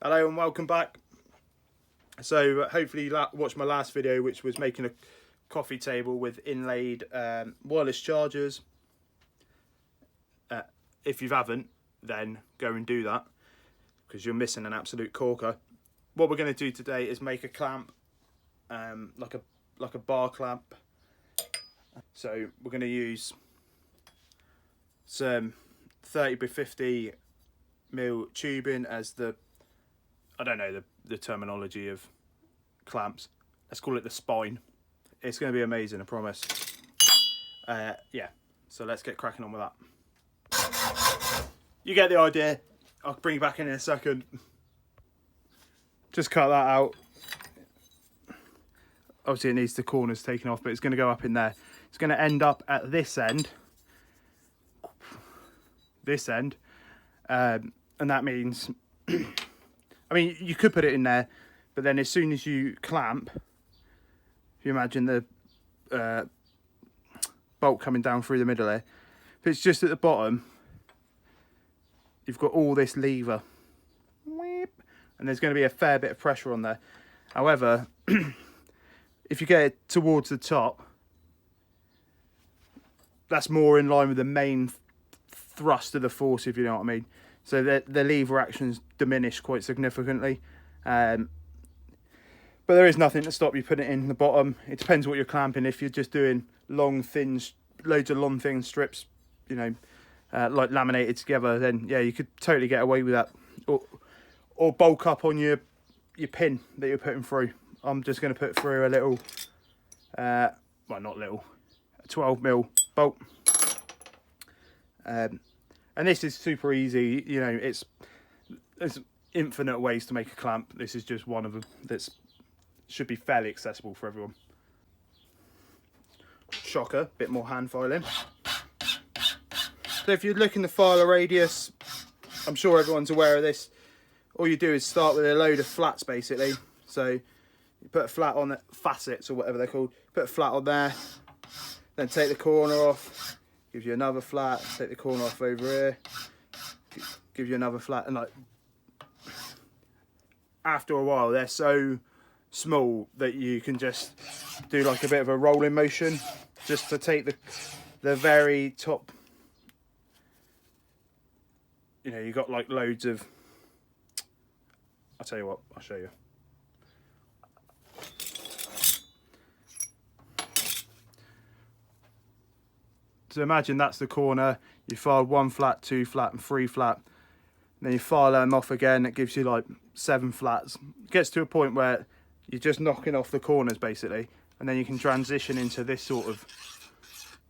Hello and welcome back. So hopefully you watched my last video, which was making a coffee table with inlaid wireless chargers. If you haven't, then go and do that because you're missing an absolute corker. What we're going to do today is make a clamp, like a bar clamp. So we're going to use some 30 by 50 mil tubing as the, I don't know the terminology of clamps. Let's call it the spine. It's going to be amazing, I promise. Yeah, so let's get cracking on with that. You get the idea. I'll bring you back in a second. Just cut that out. Obviously it needs the corners taken off, but it's going to go up in there. It's going to end up at this end. And that means I mean, you could put it in there, but then as soon as you clamp, if you imagine the bolt coming down through the middle there, if it's just at the bottom, you've got all this lever, and there's going to be a fair bit of pressure on there. However, if you get it towards the top, that's more in line with the main thrust of the force, if you know what I mean. So the lever action's diminished quite significantly. But there is nothing to stop you putting it in the bottom. It depends what you're clamping. If you're just doing long, thin, loads of long, thin strips, you know, like laminated together, then yeah, you could totally get away with that. Or bulk up on your pin that you're putting through. I'm just going to put through a little, well, not little, a 12 mil bolt. And this is super easy, you know, there's infinite ways to make a clamp. This is just one of them that should be fairly accessible for everyone. Shocker, bit more hand filing. So if you're looking to file a radius, I'm sure everyone's aware of this. All you do is start with a load of flats basically. So you put a flat on the facets or whatever they're called, put a flat on there, then take the corner off. Gives you another flat, take the corner off over here, give you another flat, and like after a while they're so small that you can just do like a bit of a rolling motion just to take the very top. You know, you got like loads of, I'll tell you what, I'll show you. So imagine that's the corner, you file 1 flat, 2 flat and 3 flat, and then you file them off again, it gives you like 7 flats. It gets to a point where you're just knocking off the corners basically, and then you can transition into this sort of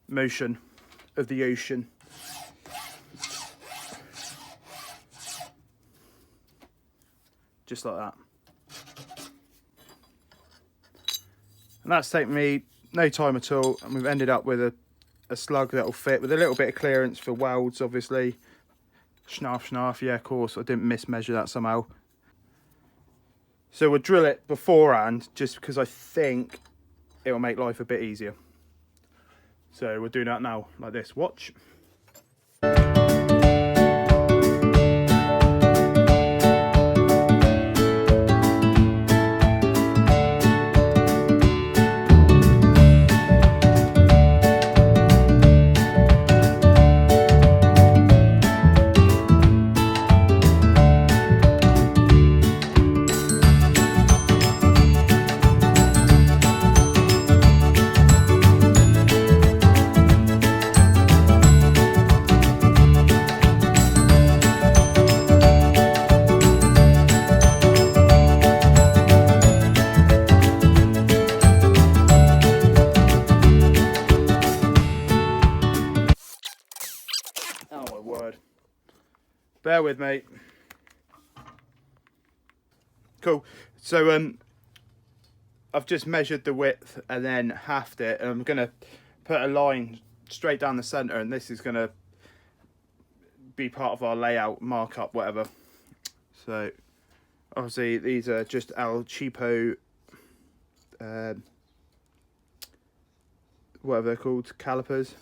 motion of the ocean. Just like that. And that's taken me no time at all, and we've ended up with a slug that'll fit with a little bit of clearance for welds, obviously. Schnarf, yeah, of course, I didn't mismeasure that somehow. So we'll drill it beforehand just because I think it will make life a bit easier. So we'll do that now, like this. Watch. Oh my word. Bear with me. Cool. So I've just measured the width and then halved it, and I'm gonna put a line straight down the center, and this is gonna be part of our layout, markup, whatever. So obviously these are just El Cheapo whatever they're called, calipers.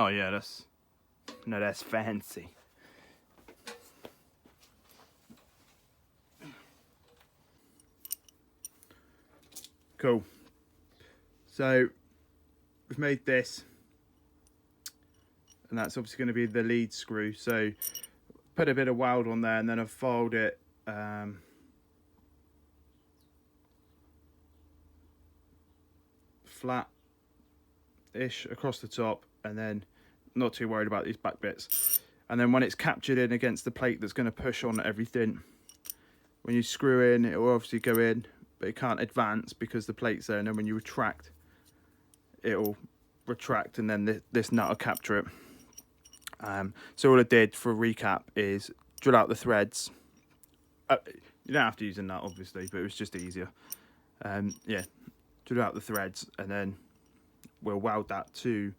Oh yeah, that's fancy. Cool. So we've made this, and that's obviously going to be the lead screw. So put a bit of weld on there, and then I've filed it flat-ish across the top, and then not too worried about these back bits. And then when it's captured in against the plate that's going to push on everything, when you screw in, it will obviously go in, but it can't advance because the plate's there. And then when you retract, it'll retract, and then this nut will capture it. So all I did for a recap is drill out the threads. You don't have to use a nut, obviously, but it was just easier. Yeah, drill out the threads, and then we'll weld that to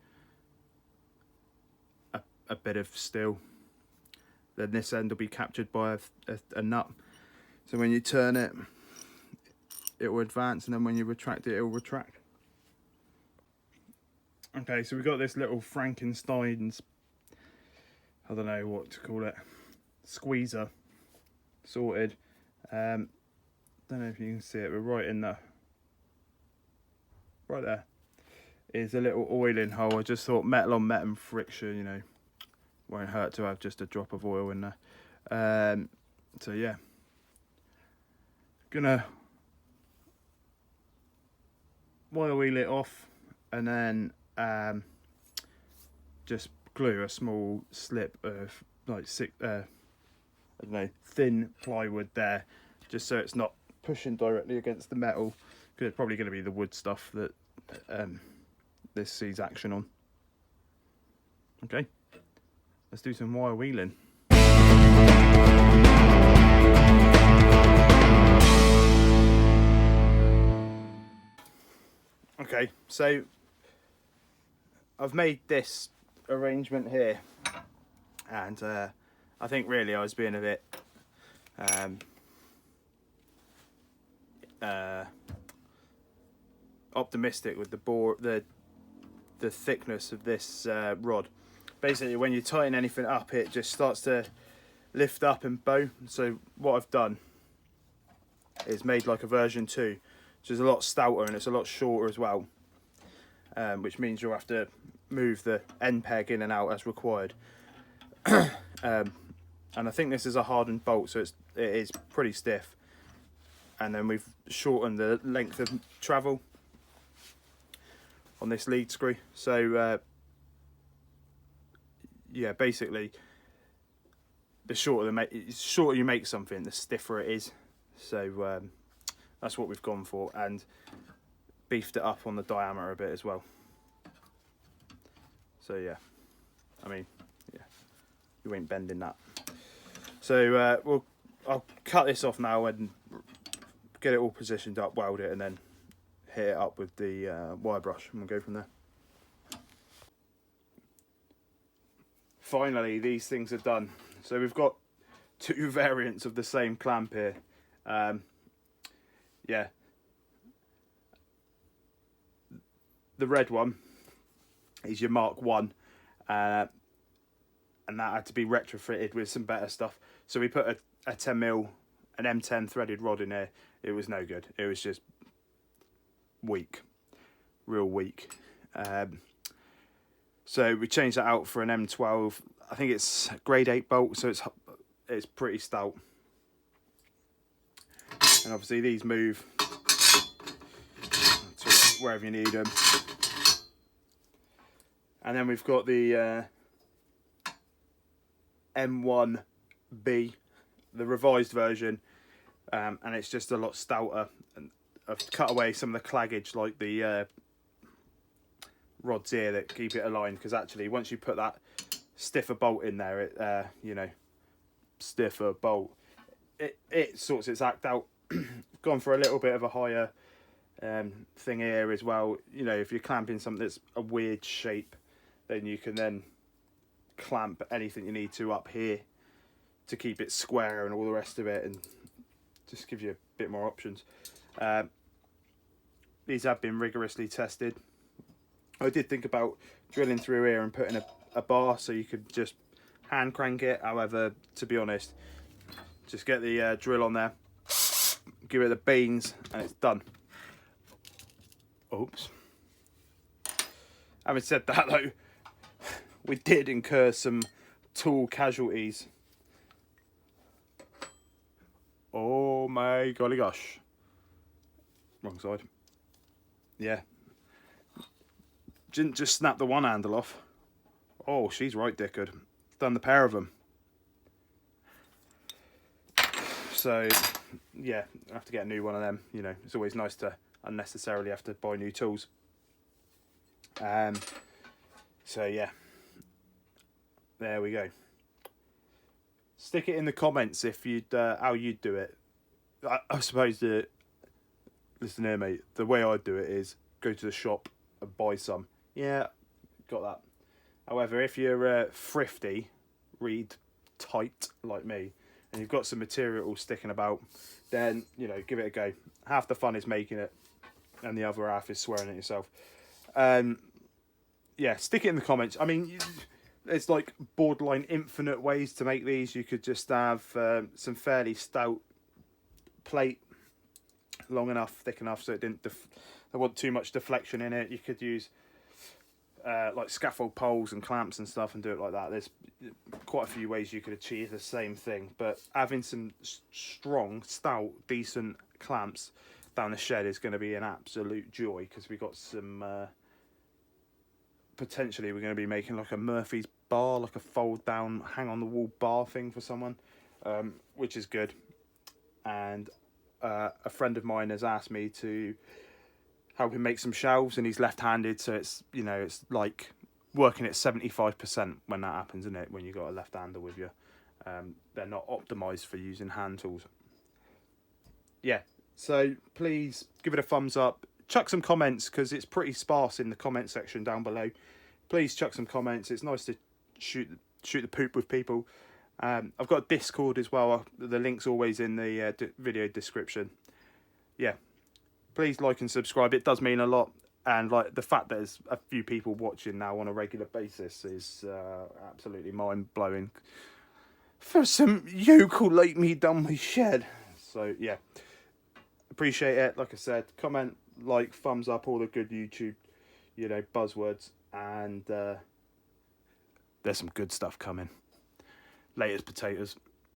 a bit of steel. Then this end will be captured by a nut. So when you turn it, it will advance, and then when you retract it, it will retract. Okay, so we've got this little Frankenstein's, I don't know what to call it, squeezer sorted. Don't know if you can see it, but right there is a little oiling hole. I just thought metal on metal friction, you know, won't hurt to have just a drop of oil in there. So yeah, gonna wire wheel it off, and then just glue a small slip of like I don't know, thin plywood there, just so it's not pushing directly against the metal, because it's probably going to be the wood stuff that this sees action on. Okay, let's do some wire wheeling. Okay, so I've made this arrangement here, and I think really I was being a bit optimistic with the thickness of this rod. Basically, when you tighten anything up, it just starts to lift up and bow. So what I've done is made like a version 2, which is a lot stouter and it's a lot shorter as well, which means you'll have to move the end peg in and out as required. And I think this is a hardened bolt, so it is pretty stiff. And then we've shortened the length of travel on this lead screw. So yeah, basically, the shorter you make something, the stiffer it is. So that's what we've gone for, and beefed it up on the diameter a bit as well. So yeah, I mean, yeah, you ain't bending that. So I'll cut this off now and get it all positioned up, weld it, and then hit it up with the wire brush, and we'll go from there. Finally, these things are done. So we've got 2 variants of the same clamp here. Yeah, the red one is your Mark 1, and that had to be retrofitted with some better stuff. So we put a 10mm, an M10 threaded rod in here. It was no good. It was just weak, real weak. So we changed that out for an M12. I think it's grade 8 bolt, so it's pretty stout. And obviously these move to wherever you need them. And then we've got the M1B, the revised version, and it's just a lot stouter. And I've cut away some of the claggage, like the rods here that keep it aligned, because actually once you put that stiffer bolt in there, it you know, stiffer bolt, it sorts its act out. Gone for a little bit of a higher thing here as well. You know, if you're clamping something that's a weird shape, then you can then clamp anything you need to up here to keep it square and all the rest of it, and just gives you a bit more options. These have been rigorously tested. I did think about drilling through here and putting a bar, so you could just hand crank it. However, to be honest, just get the drill on there, give it the beans, and it's done. Oops. Having said that though, we did incur some tool casualties. Oh my golly gosh. Wrong side. Yeah. Didn't just snap the one handle off. Oh, she's right dickered. Done the pair of them. So, yeah, I have to get a new one of them. You know, it's always nice to unnecessarily have to buy new tools. So, yeah. There we go. Stick it in the comments if you'd how you'd do it. I suppose listen here, mate. The way I do it is go to the shop and buy some. Yeah, got that. However, if you're thrifty, read tight like me, and you've got some material sticking about, then you know, give it a go. Half the fun is making it, and the other half is swearing at yourself. Yeah, stick it in the comments. I mean, there's like borderline infinite ways to make these. You could just have some fairly stout plate, long enough, thick enough, so it didn't. There wasn't too much deflection in it. You could use like scaffold poles and clamps and stuff, and do it like that. There's quite a few ways you could achieve the same thing, but having some strong, stout, decent clamps down the shed is going to be an absolute joy, because we got some. Potentially, we're going to be making like a Murphy's bar, like a fold down, hang on the wall bar thing for someone, which is good. And a friend of mine has asked me to help him make some shelves, and he's left-handed, so it's, you know, it's like working at 75% when that happens, isn't it? When you got a left-hander with you, they're not optimized for using hand tools. Yeah, so please give it a thumbs up. Chuck some comments, because it's pretty sparse in the comment section down below. Please chuck some comments. It's nice to shoot the poop with people. I've got a Discord as well. The link's always in the video description. Yeah, please like and subscribe. It does mean a lot, and like the fact that there's a few people watching now on a regular basis is absolutely mind blowing. For some yokel like me done my shed. So yeah, appreciate it. Like I said, comment, like, thumbs up, all the good YouTube, you know, buzzwords, and there's some good stuff coming. Latest potatoes.